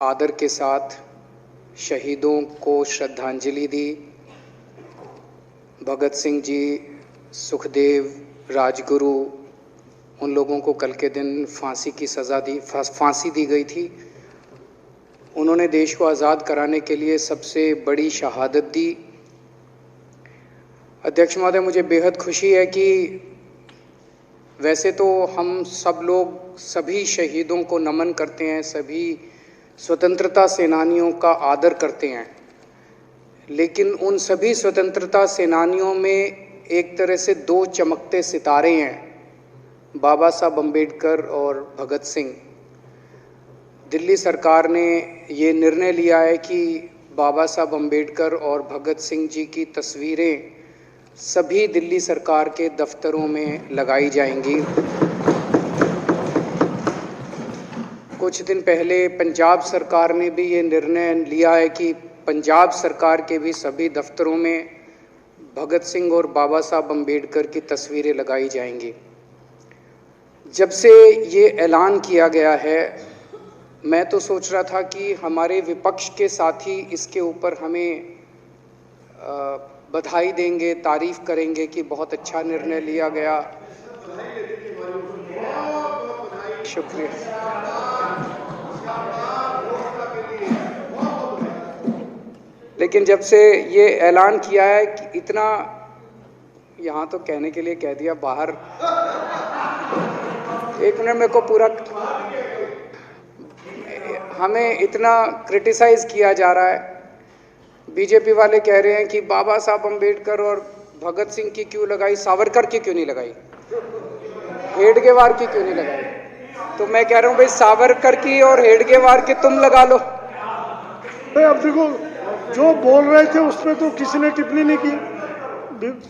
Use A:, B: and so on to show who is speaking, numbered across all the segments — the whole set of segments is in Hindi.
A: आदर के साथ शहीदों को श्रद्धांजलि दी। भगत सिंह जी, सुखदेव, राजगुरु, उन लोगों को कल के दिन फांसी दी गई थी। उन्होंने देश को आज़ाद कराने के लिए सबसे बड़ी शहादत दी। अध्यक्ष महोदय, मुझे बेहद खुशी है कि वैसे तो हम सब लोग सभी शहीदों को नमन करते हैं, सभी स्वतंत्रता सेनानियों का आदर करते हैं, लेकिन उन सभी स्वतंत्रता सेनानियों में एक तरह से दो चमकते सितारे हैं, बाबा साहब अम्बेडकर और भगत सिंह। दिल्ली सरकार ने ये निर्णय लिया है कि बाबा साहब अम्बेडकर और भगत सिंह जी की तस्वीरें सभी दिल्ली सरकार के दफ्तरों में लगाई जाएंगी। कुछ दिन पहले पंजाब सरकार ने भी ये निर्णय लिया है कि पंजाब सरकार के भी सभी दफ्तरों में भगत सिंह और बाबा साहब अम्बेडकर की तस्वीरें लगाई जाएंगी। जब से ये ऐलान किया गया है, मैं तो सोच रहा था कि हमारे विपक्ष के साथी इसके ऊपर हमें बधाई देंगे, तारीफ करेंगे कि बहुत अच्छा निर्णय लिया गया। शुक्रिया। लेकिन जब से ये ऐलान किया है कि इतना, यहाँ तो कहने के लिए कह दिया, बाहर एक मिनट मेरे को पूरा, हमें इतना क्रिटिसाइज किया जा रहा है। बीजेपी वाले कह रहे हैं कि बाबा साहब अम्बेडकर और भगत सिंह की क्यों लगाई, सावरकर की क्यों नहीं लगाई, हेडगेवार की क्यों नहीं लगाई। तो मैं कह रहा हूँ भाई, सावरकर की और हेडगेवार की तुम लगा लो।
B: अब देखो, जो बोल रहे थे उसमें तो किसी ने टिप्पणी नहीं की।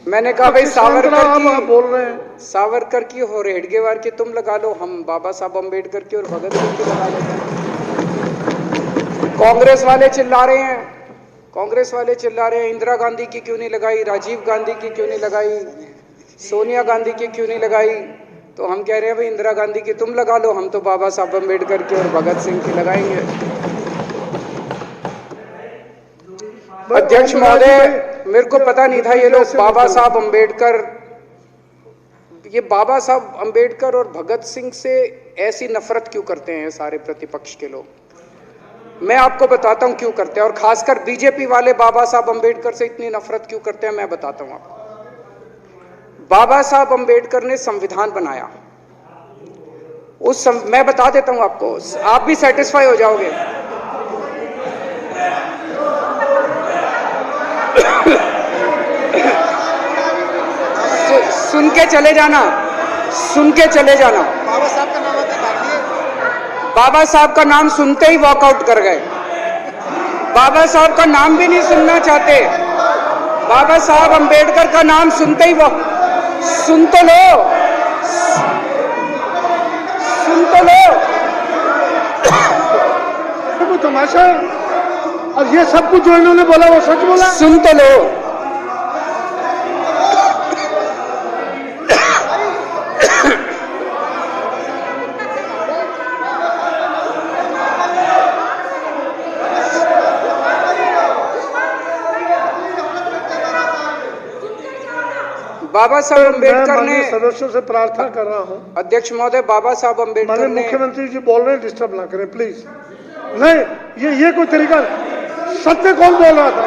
A: मैंने कहा भाई सावरकर की
B: बोल रहे हैं,
A: सावरकर की और हेडगेवार की तुम लगा लो, हम बाबा साहब अम्बेडकर की और भगत सिंह की लगा लेते हैं। कांग्रेस वाले चिल्ला रहे हैं इंदिरा गांधी की क्यों नहीं लगाई, राजीव गांधी की क्यों नहीं लगाई, सोनिया गांधी की क्यों नहीं लगाई। तो हम कह रहे हैं भाई इंदिरा गांधी की तुम लगा लो, हम तो बाबा साहब अम्बेडकर की और भगत सिंह की लगाएंगे। अध्यक्ष महोदय, मेरे को पता नहीं था ये लोग बाबा साहब अम्बेडकर और भगत सिंह से ऐसी नफरत क्यों करते हैं सारे प्रतिपक्ष के लोग। मैं आपको बताता हूं क्यों करते हैं, और खासकर बीजेपी वाले बाबा साहब अम्बेडकर से इतनी नफरत क्यों करते हैं, मैं बताता हूं आपको। बाबा साहब अम्बेडकर ने संविधान बनाया, मैं बता देता हूं आपको, आप भी सेटिस्फाई हो जाओगे। सुन के चले जाना। बाबा साहब का नाम सुनते ही वॉकआउट कर गए। बाबा साहब का नाम भी नहीं सुनना चाहते। बाबा साहब अम्बेडकर का नाम सुनते ही सुन तो लो।
B: वो तमाशा, और ये सब कुछ जो इन्होंने बोला वो सच बोला।
A: सुन तो लो। बाबा साहब अम्बेडकर ने,
B: सदस्यों से प्रार्थना कर रहा हूं,
A: अध्यक्ष महोदय, बाबा साहब अम्बेडकर ने,
B: मुख्यमंत्री जी बोल रहे हैं, डिस्टर्ब ना करें प्लीज। नहीं, ये कोई तरीका। सत्य कौन बोल रहा था?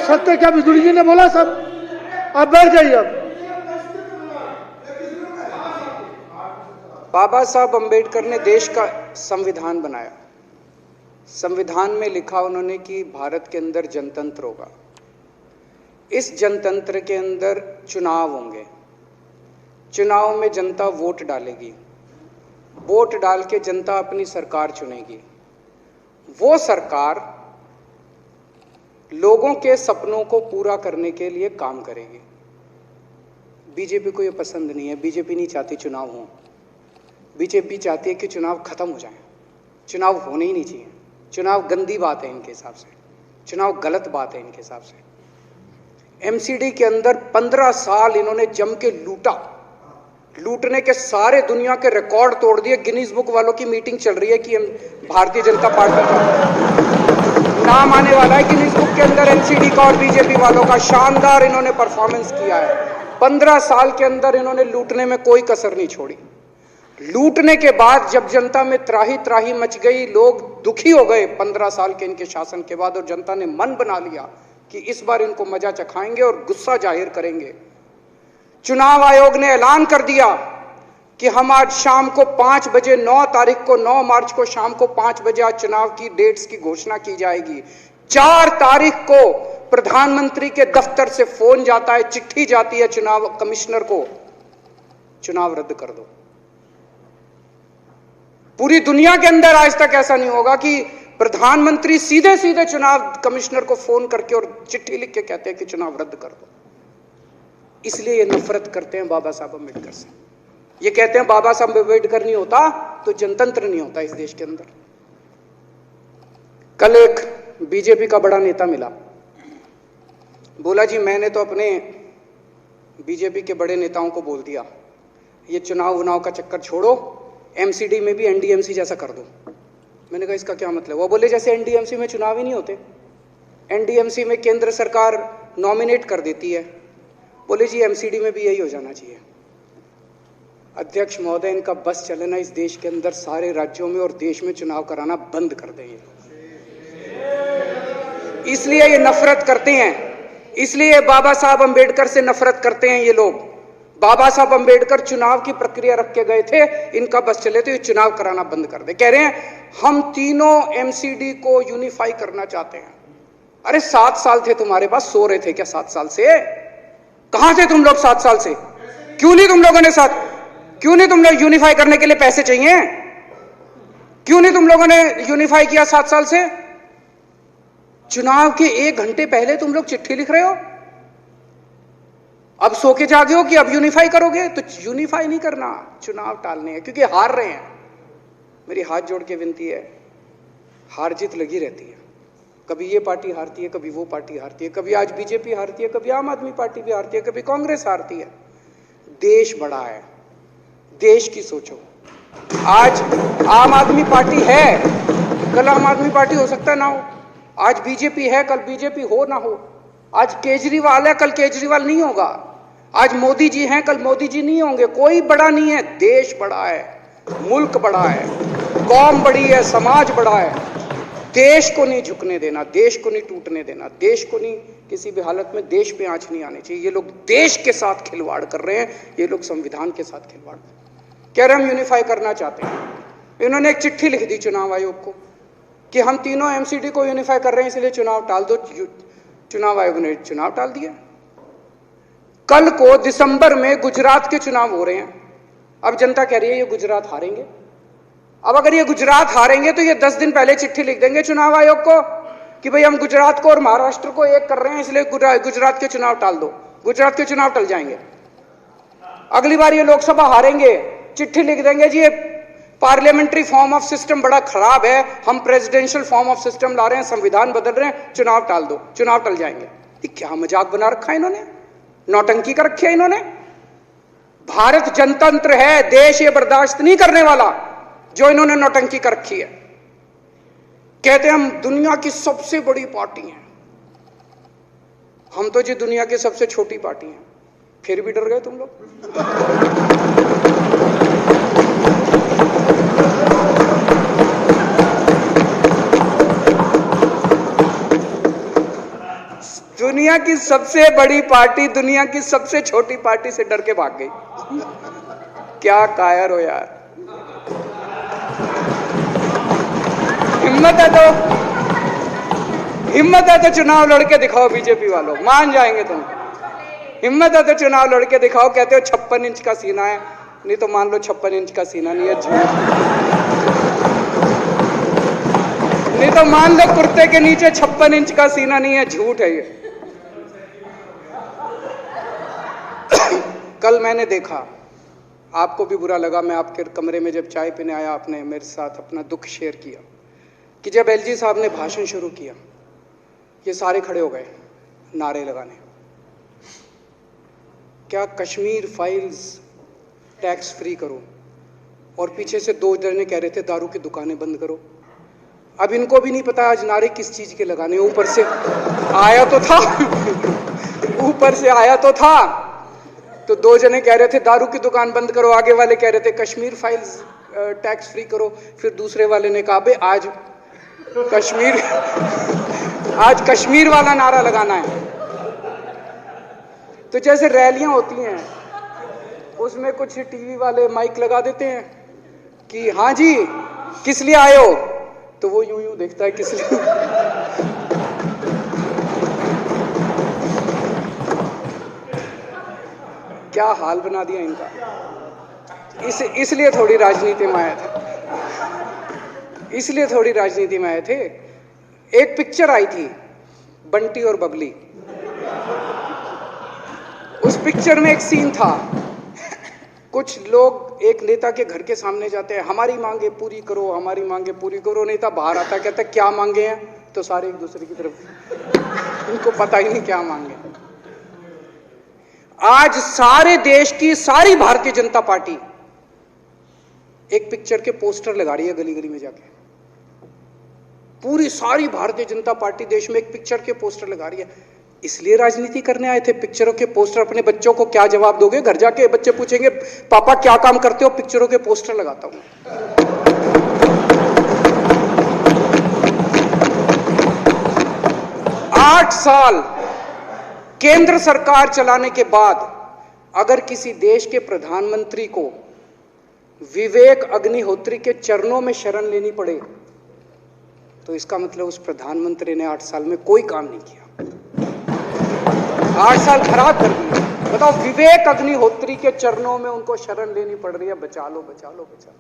B: सत्य क्या बिजुली जी ने बोला? सब आप बैठ जाइए। अब
A: बाबा साहब अम्बेडकर ने देश का संविधान बनाया। संविधान में लिखा उन्होंने कि भारत के अंदर जनतंत्र होगा। इस जनतंत्र के अंदर चुनाव होंगे। चुनाव में जनता वोट डालेगी। वोट डाल के जनता अपनी सरकार चुनेगी। वो सरकार लोगों के सपनों को पूरा करने के लिए काम करेगी। बीजेपी को ये पसंद नहीं है। बीजेपी नहीं चाहती चुनाव हो। बीजेपी चाहती है कि चुनाव खत्म हो जाए। चुनाव होने ही नहीं चाहिए। चुनाव गंदी बात है इनके हिसाब से। चुनाव गलत बात है इनके हिसाब से। एमसीडी के अंदर 15 साल इन्होंने जम के लूटा। लूटने के सारे दुनिया के रिकॉर्ड तोड़ दिए। गिनीज बुक वालों की मीटिंग चल रही है कि हम भारतीय जनता पार्टी का नाम आने वाला है गिनीज बुक के अंदर एनसीडी का और बीजेपी वालों का। शानदार इन्होंने परफॉर्मेंस किया है। 15 साल के अंदर इन्होंने लूटने में कोई कसर नहीं छोड़ी। लूटने के बाद जब जनता में त्राही त्राही मच गई, लोग दुखी हो गए 15 साल के इनके शासन के बाद, और जनता ने मन बना लिया कि इस बार इनको मजा चखाएंगे और गुस्सा जाहिर करेंगे। चुनाव आयोग ने ऐलान कर दिया कि हम आज शाम को 5 बजे 9 तारीख को 9 मार्च को शाम को 5 बजे आज चुनाव की डेट्स की घोषणा की जाएगी। 4 तारीख को प्रधानमंत्री के दफ्तर से फोन जाता है, चिट्ठी जाती है चुनाव कमिश्नर को, चुनाव रद्द कर दो। पूरी दुनिया के अंदर आज तक ऐसा नहीं होगा कि प्रधानमंत्री सीधे सीधे चुनाव कमिश्नर को फोन करके और चिट्ठी लिख के कहते हैं कि चुनाव रद्द कर दो। इसलिए ये नफरत करते हैं बाबा साहब अम्बेडकर से। ये कहते हैं बाबा साहब अम्बेडकर नहीं होता तो जनतंत्र नहीं होता इस देश के अंदर। कल एक बीजेपी का बड़ा नेता मिला, बोला जी मैंने तो अपने बीजेपी के बड़े नेताओं को बोल दिया ये चुनाव का चक्कर छोड़ो, एमसीडी में भी एनडीएमसी जैसा कर दो। मैंने कहा इसका क्या मतलब? वो बोले जैसे एनडीएमसी में चुनाव ही नहीं होते, एनडीएमसी में केंद्र सरकार नॉमिनेट कर देती है, बोले जी एमसीडी में भी यही हो जाना चाहिए। अध्यक्ष महोदय, इनका बस चलना इस देश के अंदर सारे राज्यों में और देश में चुनाव कराना बंद कर दें। इसलिए ये नफरत करते हैं, इसलिए बाबा साहब अम्बेडकर से नफरत करते हैं ये लोग। बाबा साहब अम्बेडकर चुनाव की प्रक्रिया रख के गए थे, इनका बस चले तो ये चुनाव कराना बंद कर दे। कह रहे हैं हम तीनों एमसीडी को यूनिफाई करना चाहते हैं। अरे 7 साल थे तुम्हारे पास, सो रहे थे क्या 7 साल से? कहां थे तुम लोग 7 साल से? क्यों नहीं तुम लोगों ने क्यों नहीं तुम लोग यूनिफाई करने के लिए पैसे चाहिए? क्यों नहीं तुम लोगों ने यूनिफाई किया 7 साल से? चुनाव के 1 घंटे पहले तुम लोग चिट्ठी लिख रहे हो, अब सो के जागे हो कि अब यूनिफाई करोगे। तो यूनिफाई नहीं करना, चुनाव टालने हैं, क्योंकि हार रहे हैं। मेरी हाथ जोड़ के विनती है, हार जीत लगी रहती है, कभी ये पार्टी हारती है, कभी वो पार्टी हारती है, कभी आज बीजेपी हारती है, कभी आम आदमी पार्टी भी हारती है, कभी कांग्रेस हारती है। देश बड़ा है, देश की सोचो। आज आम आदमी पार्टी है, कल आम आदमी पार्टी हो सकता है ना हो। आज बीजेपी है, कल बीजेपी हो ना हो। आज केजरीवाल है, कल केजरीवाल नहीं होगा। आज मोदी जी हैं, कल मोदी जी नहीं होंगे। कोई बड़ा नहीं है, देश बड़ा है, मुल्क बड़ा है, कौम बड़ी है, समाज बड़ा है। देश को नहीं झुकने देना, देश को नहीं टूटने देना, देश को नहीं किसी भी हालत में देश पे आंच नहीं आनी चाहिए। ये लोग देश के साथ खिलवाड़ कर रहे हैं, ये लोग संविधान के साथ खिलवाड़ कर रहे हैं। कह रहे हम यूनिफाई करना चाहते हैं। इन्होंने एक चिट्ठी लिख दी चुनाव आयोग को कि हम तीनों एमसीडी को यूनिफाई कर रहे हैं, इसलिए चुनाव टाल दो। चुनाव आयोग ने चुनाव टाल दिया। कल को दिसंबर में गुजरात के चुनाव हो रहे हैं। अब जनता कह रही है ये गुजरात हारेंगे। अब अगर ये गुजरात हारेंगे तो ये 10 दिन पहले चिट्ठी लिख देंगे चुनाव आयोग को कि भाई हम गुजरात को और महाराष्ट्र को एक कर रहे हैं, इसलिए गुजरात के चुनाव टाल दो। गुजरात के चुनाव टल जाएंगे। अगली बार ये लोकसभा हारेंगे, चिट्ठी लिख देंगे जी ये पार्लियामेंट्री फॉर्म ऑफ सिस्टम बड़ा खराब है, हम प्रेसिडेंशियल फॉर्म ऑफ सिस्टम ला रहे हैं, संविधान बदल रहे हैं, चुनाव टाल दो। चुनाव टल जाएंगे। ये क्या मजाक बना रखा है इन्होंने, नौटंकी कर रखी है इन्होंने। भारत जनतंत्र है, देश ये बर्दाश्त नहीं करने वाला जो इन्होंने नौटंकी कर रखी है। कहते हैं हम दुनिया की सबसे बड़ी पार्टी हैं, हम तो जी दुनिया की सबसे छोटी पार्टी हैं। फिर भी डर गए तुम लोग। दुनिया की सबसे बड़ी पार्टी दुनिया की सबसे छोटी पार्टी से डर के भाग गई। क्या कायर हो यार। हिम्मत है तो चुनाव लड़के दिखाओ बीजेपी वालों, मान जाएंगे तुम। हिम्मत है तो चुनाव लड़के दिखाओ। कहते हो 56 इंच का सीना है, नहीं तो मान लो 56 इंच का सीना नहीं है, झूठ। नहीं तो मान लो कुर्ते के नीचे 56 इंच का सीना नहीं है, झूठ है ये। कल मैंने देखा, आपको भी बुरा लगा, मैं आपके कमरे में जब चाय पीने आया, आपने मेरे साथ अपना दुख शेयर किया कि जब एलजी साहब ने भाषण शुरू किया, ये सारे खड़े हो गए नारे लगाने। क्या कश्मीर फाइल्स टैक्स फ्री करो, और पीछे से 2 जने कह रहे थे दारू की दुकानें बंद करो। अब इनको भी नहीं पता आज नारे किस चीज के लगाने, ऊपर से आया तो था ऊपर से आया तो था। तो दो जने कह रहे थे दारू की दुकान बंद करो, आगे वाले कह रहे थे कश्मीर फाइल्स टैक्स फ्री करो, फिर दूसरे वाले ने कहा बे आज कश्मीर वाला नारा लगाना है। तो जैसे रैलियां होती हैं उसमें कुछ टीवी वाले माइक लगा देते हैं कि हाँ जी किस लिए आए हो, तो वो यूं यूं देखता है किस लिए क्या हाल बना दिया इनका। इसलिए थोड़ी राजनीति में आया था, इसलिए थोड़ी राजनीति में आए थे। एक पिक्चर आई थी बंटी और बबली, उस पिक्चर में एक सीन था, कुछ लोग एक नेता के घर के सामने जाते हैं, हमारी मांगे पूरी करो, हमारी मांगे पूरी करो। नेता बाहर आता है, कहता है क्या मांगे हैं, तो सारे एक दूसरे की तरफ, इनको पता ही नहीं क्या मांगे। आज सारे देश की सारी भारतीय जनता पार्टी एक पिक्चर के पोस्टर लगा रही है गली गली में जाके। पूरी सारी भारतीय जनता पार्टी देश में एक पिक्चर के पोस्टर लगा रही है। इसलिए राजनीति करने आए थे, पिक्चरों के पोस्टर। अपने बच्चों को क्या जवाब दोगे? घर जाके बच्चे पूछेंगे पापा क्या काम करते हो? पिक्चरों के पोस्टर लगाता हूं। 8 साल केंद्र सरकार चलाने के बाद अगर किसी देश के प्रधानमंत्री को विवेक अग्निहोत्री के चरणों में शरण लेनी पड़े तो इसका मतलब उस प्रधानमंत्री ने 8 साल में कोई काम नहीं किया, 8 साल खराब कर दिए। बताओ, विवेक अग्निहोत्री के चरणों में उनको शरण लेनी पड़ रही है, बचा लो बचा लो बचा लो।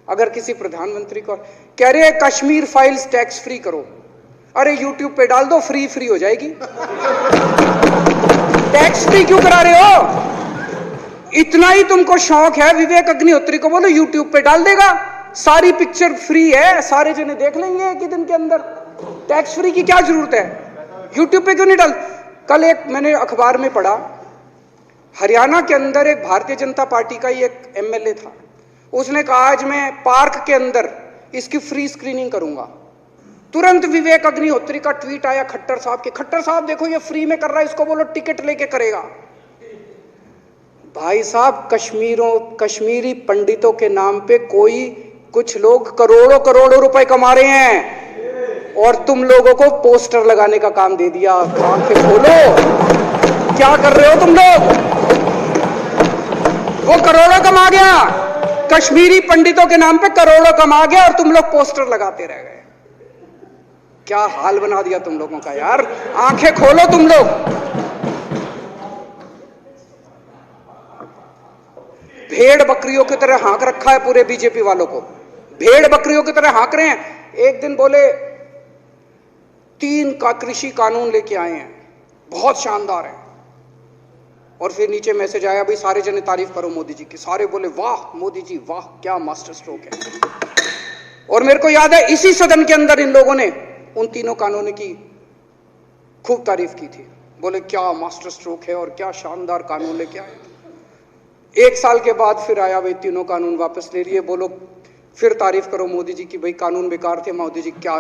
A: अगर किसी प्रधानमंत्री को कह रहे हैं कश्मीर फाइल्स टैक्स फ्री करो, अरे यूट्यूब पे डाल दो, फ्री हो जाएगी। टैक्स फ्री क्यों करा रहे हो? इतना ही तुमको शौक है, विवेक अग्निहोत्री को बोलो यूट्यूब पे डाल देगा, सारी पिक्चर फ्री है, सारे जने देख लेंगे एक ही दिन के अंदर। टैक्स फ्री की क्या जरूरत है? यूट्यूब पे क्यों नहीं डाल? कल एक मैंने अखबार में पढ़ा, हरियाणा के अंदर एक भारतीय जनता पार्टी का ही एक एमएलए था, उसने कहा आज मैं पार्क के अंदर इसकी फ्री स्क्रीनिंग करूंगा। तुरंत विवेक अग्निहोत्री का ट्वीट आया खट्टर साहब के, खट्टर साहब देखो ये फ्री में कर रहा है, इसको बोलो टिकट लेके करेगा। भाई साहब, कश्मीरी पंडितों के नाम पे कुछ लोग करोड़ों करोड़ों रुपए कमा रहे हैं और तुम लोगों को पोस्टर लगाने का काम दे दिया। आंखें खोलो, क्या कर रहे हो तुम लोग? वो करोड़ों कमा गया, कश्मीरी पंडितों के नाम पे करोड़ों कमा गया और तुम लोग पोस्टर लगाते रह गए। क्या हाल बना दिया तुम लोगों का यार, आंखें खोलो तुम लोग। भेड़ बकरियों की तरह हाँक रखा है पूरे बीजेपी वालों को, भेड़ बकरियों की तरह हाँक रहे हैं। एक दिन बोले 3 का कृषि कानून लेके आए हैं, बहुत शानदार है, और फिर नीचे मैसेज आया भाई सारे जने तारीफ करो मोदी जी की। सारे बोले वाह मोदी जी वाह, क्या मास्टर स्ट्रोक है। और मेरे को याद है इसी सदन के अंदर इन लोगों ने उन 3 कानूनों की खूब तारीफ की थी, बोले क्या मास्टर स्ट्रोक है और क्या शानदार कानून लेके आए। 1 साल के बाद फिर आया भाई 3 कानून वापस ले लिए, बोलो फिर तारीफ करो मोदी जी की, भाई कानून बेकार थे मोदी जी। क्या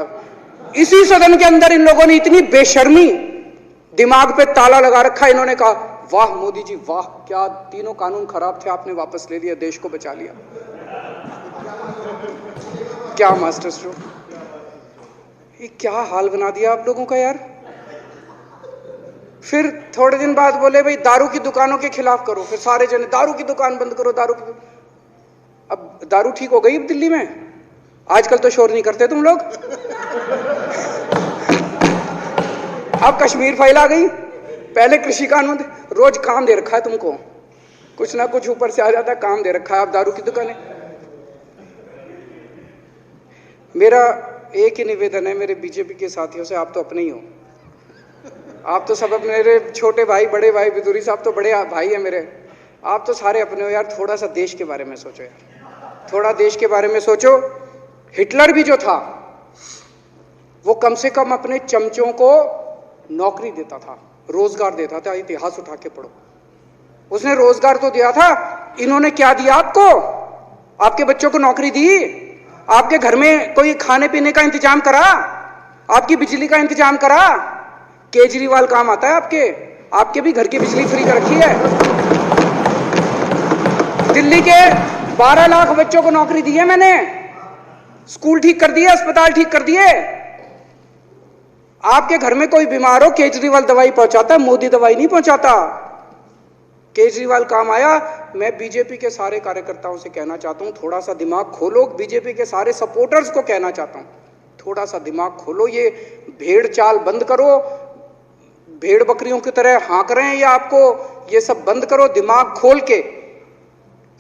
A: इसी सदन के अंदर इन लोगों ने इतनी बेशर्मी, दिमाग पे ताला लगा रखा, इन्होंने कहा वाह मोदी जी वाह, क्या 3 कानून खराब थे आपने वापस ले लिया, देश को बचा लिया। क्या मास्टर स्ट्रोक, ये क्या हाल बना दिया आप लोगों का यार। फिर थोड़े दिन बाद बोले भाई दारू की दुकानों के खिलाफ करो, फिर सारे जने दारू की दुकान बंद करो, दारू की। अब दारू ठीक हो गई दिल्ली में, आजकल तो शोर नहीं करते तुम लोग। अब कश्मीर फाइल आ गई, पहले कृषि कानून, रोज काम दे रखा है तुमको, कुछ ना कुछ ऊपर से आ जाता है, काम दे रखा है। अब दारू की दुकानें। मेरा एक ही निवेदन है मेरे बीजेपी के साथियों से, आप तो अपने ही हो, आप तो सब अपने, मेरे छोटे भाई बड़े भाई बिदुरी साहब तो बड़े भाई है मेरे, आप तो सारे अपने हो यार। थोड़ा सा देश के बारे में सोचो यार, थोड़ा देश के बारे में सोचो। हिटलर भी जो था वो कम से कम अपने चमचों को नौकरी देता था, रोजगार देता था। इतिहास उठा के पढ़ो, उसने रोजगार तो दिया था। इन्होंने क्या दिया आपको? आपके बच्चों को नौकरी दी? आपके घर में कोई खाने पीने का इंतजाम करा? आपकी बिजली का इंतजाम करा? केजरीवाल काम आता है आपके भी घर की बिजली फ्री कर रखी है। दिल्ली के 12 लाख बच्चों को नौकरी दी है मैंने, स्कूल ठीक कर दिए, अस्पताल ठीक कर दिए। आपके घर में कोई बीमार हो, केजरीवाल दवाई पहुंचाता है, मोदी दवाई नहीं पहुंचाता। केजरीवाल काम आया। मैं बीजेपी के सारे कार्यकर्ताओं से कहना चाहता हूं, थोड़ा सा दिमाग खोलो। बीजेपी के सारे सपोर्टर्स को कहना चाहता हूं, थोड़ा सा दिमाग खोलो। ये भेड़ चाल बंद करो, भेड़ बकरियों की तरह हाँक रहे हैं ये आपको, ये सब बंद करो। दिमाग खोल के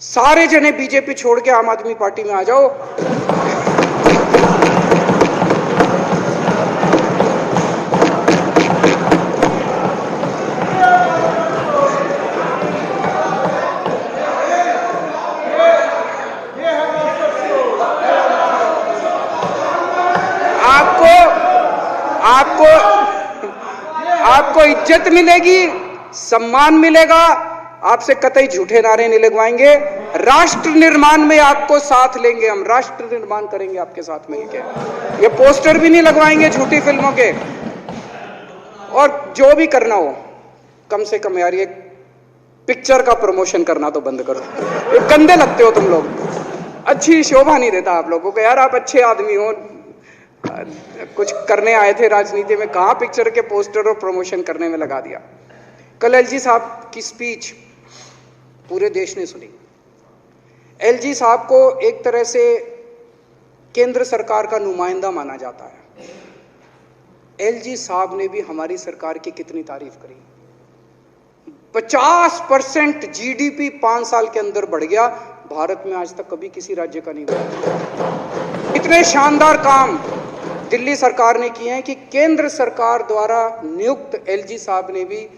A: सारे जने बीजेपी छोड़ के आम आदमी पार्टी में आ जाओ। आपको इज्जत मिलेगी, सम्मान मिलेगा। आपसे कतई झूठे नारे नहीं लगवाएंगे। राष्ट्र निर्माण में आपको साथ लेंगे हम, राष्ट्र निर्माण करेंगे आपके साथ मिलकर। ये पोस्टर भी नहीं लगवाएंगे झूठी फिल्मों के। और जो भी करना हो, कम से कम यार ये पिक्चर का प्रमोशन करना तो बंद करो। ये गंदे लगते हो तुम लोग, अच्छी शोभा नहीं देता आप लोगों को। यार आप अच्छे आदमी हो, कुछ करने आए थे राजनीति में, कहां पिक्चर के पोस्टर और प्रमोशन करने में लगा दिया। कल एलजी साहब की स्पीच पूरे देश ने सुनी। एलजी साहब को एक तरह से केंद्र सरकार का नुमाइंदा माना जाता है। एलजी साहब ने भी हमारी सरकार की कितनी तारीफ करी। 50% जीडीपी 5 साल के अंदर बढ़ गया। भारत में आज तक कभी किसी राज्य का नहीं बढ़ा। इतने शानदार काम दिल्ली सरकार ने किए हैं कि केंद्र सरकार द्वारा नियुक्त एलजी साहब ने भी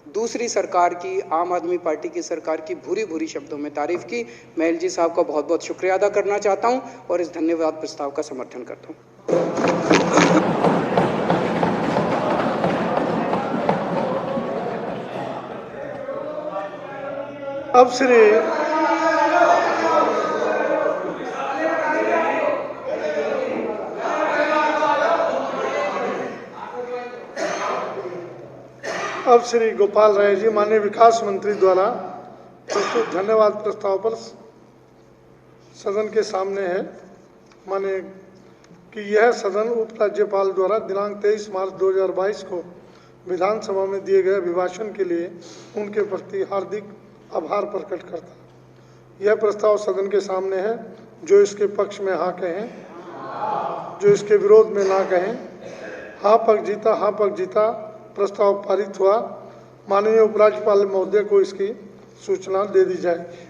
A: दूसरी सरकार की, आम आदमी पार्टी की सरकार की भूरी भूरी शब्दों में तारीफ की। मैं एलजी साहब का बहुत बहुत शुक्रिया अदा करना चाहता हूं और इस धन्यवाद प्रस्ताव का समर्थन करता हूं।
B: अब श्री गोपाल राय जी माननीय विकास मंत्री द्वारा प्रस्तुत धन्यवाद प्रस्ताव पर सदन के सामने है। माने कि यह सदन उपराज्यपाल द्वारा दिनांक 23 मार्च 2022 को विधानसभा में दिए गए अभिभाषण के लिए उनके प्रति हार्दिक आभार प्रकट करता है। यह प्रस्ताव सदन के सामने है। जो इसके पक्ष में हाँ कहें, जो इसके विरोध में ना कहें। हाँ पक्ष जीता प्रस्ताव पारित हुआ। माननीय उपराज्यपाल महोदय को इसकी सूचना दे दी जाएगी।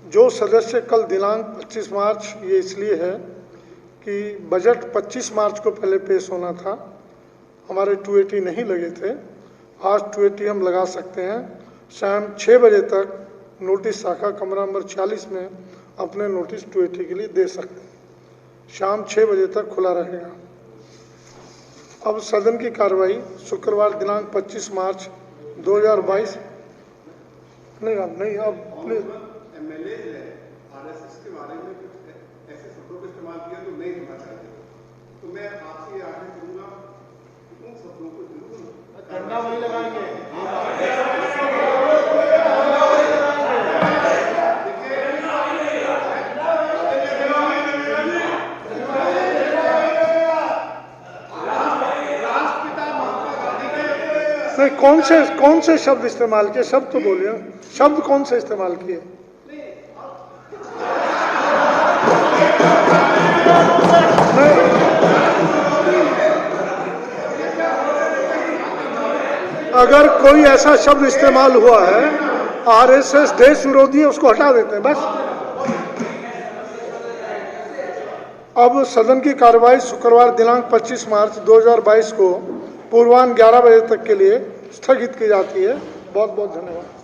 B: जो सदस्य कल दिनांक 25 मार्च, ये इसलिए है कि बजट 25 मार्च को पहले पेश होना था, हमारे 280 नहीं लगे थे। आज 280 हम लगा सकते हैं। शाम 6 बजे तक नोटिस शाखा कमरा नंबर 46 में अपने नोटिस 280 के लिए दे सकते हैं। शाम 6 बजे तक खुला रहेगा। अब सदन की कार्रवाई शुक्रवार दिनांक 25 मार्च 2022 नहीं अब प्लीज
C: एमएलए आरएसएस के बारे में कुछ ऐसे शब्दों का इस्तेमाल किया तो नहीं होना चाहिए। तो मैं आपसे ये आग्रह करूंगा कि उन शब्दों को जरूर डंडा वही लगाएंगे।
B: कौन से शब्द इस्तेमाल किए? शब्द तो बोलिए, शब्द कौन से इस्तेमाल किए? अगर कोई ऐसा शब्द इस्तेमाल हुआ है, आरएसएस देश विरोधी है, उसको हटा देते हैं बस। अब सदन की कार्रवाई शुक्रवार दिनांक 25 मार्च 2022 को पूर्वाह्न 11 बजे तक के लिए स्थगित की जाती है। बहुत बहुत धन्यवाद।